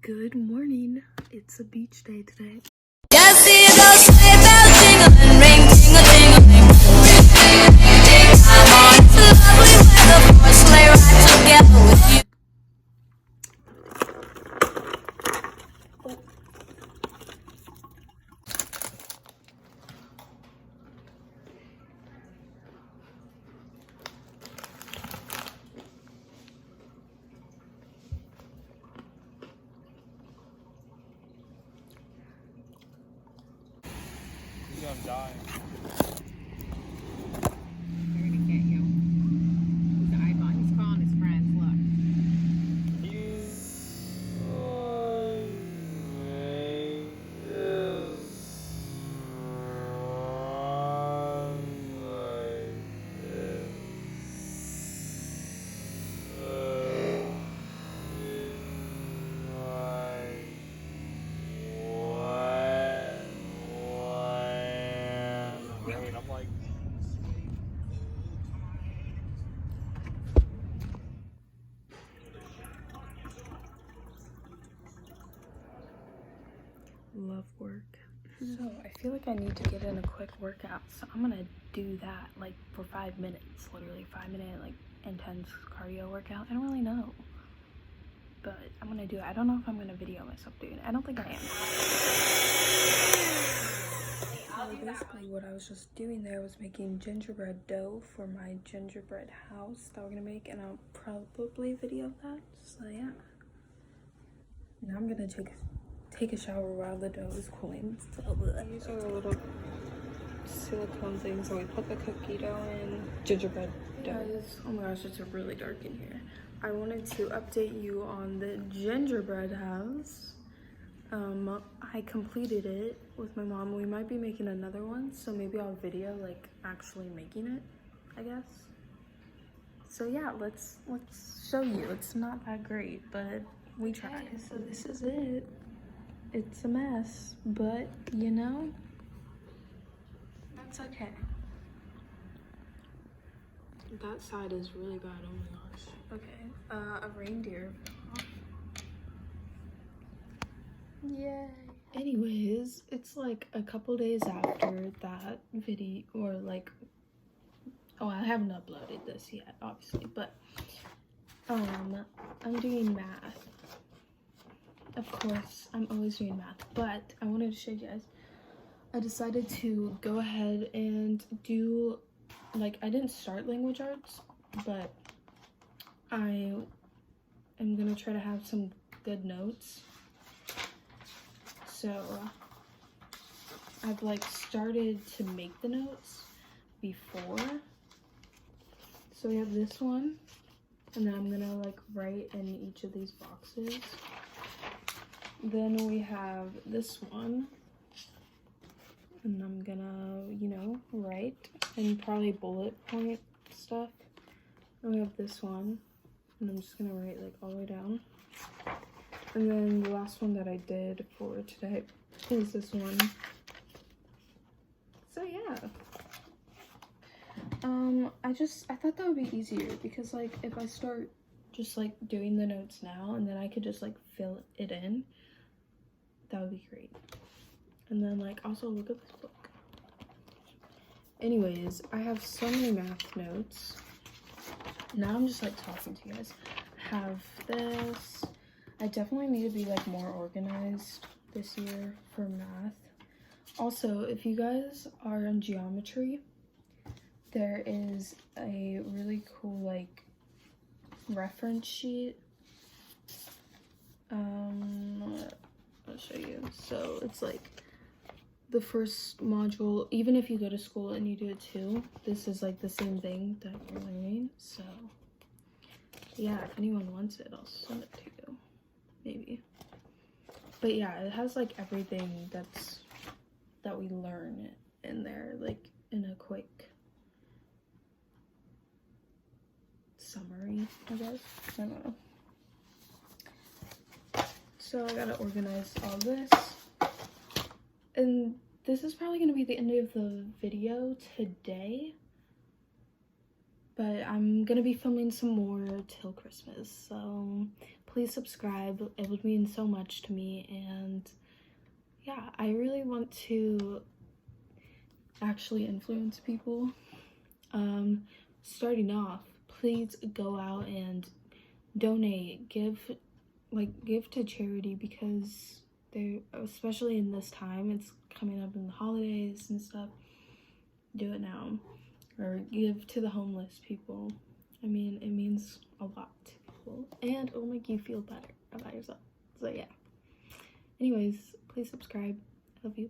Good morning. It's a beach day today. Just see those sleigh bells jingling, ring, ting-a-ting-a-ling. Ring, ting-a-ting-ting. I'm on to lovely weather for a sleigh ride together with you. You're gonna die. They're gonna get you. He's an eyeball. He's calling his friends. Look. I'm like, Love work. So I feel like I need to get in a quick workout, so I'm gonna do that like for 5 minutes, literally 5-minute like intense cardio workout. I don't really know, but I'm gonna do it. I don't know if I'm gonna video myself doing it. I don't think I am. So basically what I was just doing there was making gingerbread dough for my gingerbread house that we're gonna make, and I'll probably video that. So yeah, now I'm gonna take a shower while the dough is cooling. So these are little silicone things that we put the cookie dough in. Gingerbread dough. Guys, oh my gosh, it's really dark in here. I wanted to update you on the gingerbread house. I completed it with my mom. We might be making another one, so maybe I'll video like actually making it, I guess. So yeah, let's show you. It's not that great, but we tried. So this is it. It's a mess, but you know, that's okay. That side is really bad. Oh my gosh. Okay, a reindeer. Yay. Anyways, it's like a couple days after that video, or like, oh, I haven't uploaded this yet, obviously, but I'm doing math. Of course, I'm always doing math, but I wanted to show you guys. I decided to go ahead and do, like, I didn't start language arts, but I am gonna try to have some good notes. So I've like started to make the notes before. So we have this one, and then I'm gonna like write in each of these boxes. Then we have this one, and I'm gonna, you know, write and probably bullet point stuff. And we have this one, and I'm just gonna write like all the way down. And then the last one that I did for today is this one. So yeah. I thought that would be easier, because like if I start just like doing the notes now and then I could just like fill it in, that would be great. And then like also look at this book. Anyways, I have so many math notes. Now I'm just like talking to you guys. I have this. I definitely need to be like more organized this year for math. Also, if you guys are in geometry, there is a really cool like reference sheet. I'll show you. So it's like the first module, even if you go to school and you do it too, this is like the same thing that you're learning. So yeah, if anyone wants it, I'll send it to you. Maybe. But yeah, it has like everything that we learn in there, like in a quick summary, I guess. I don't know. So I gotta organize all this. And this is probably gonna be the end of the video today. But I'm gonna be filming some more till Christmas, so please subscribe. It would mean so much to me. And yeah, I really want to actually influence people. Starting off, please go out and donate, give to charity, because they're, especially in this time, it's coming up in the holidays and stuff. Do it now. Or give to the homeless people. I mean, it means a lot to people, and it'll make you feel better about yourself. So yeah, anyways, please subscribe. I love you.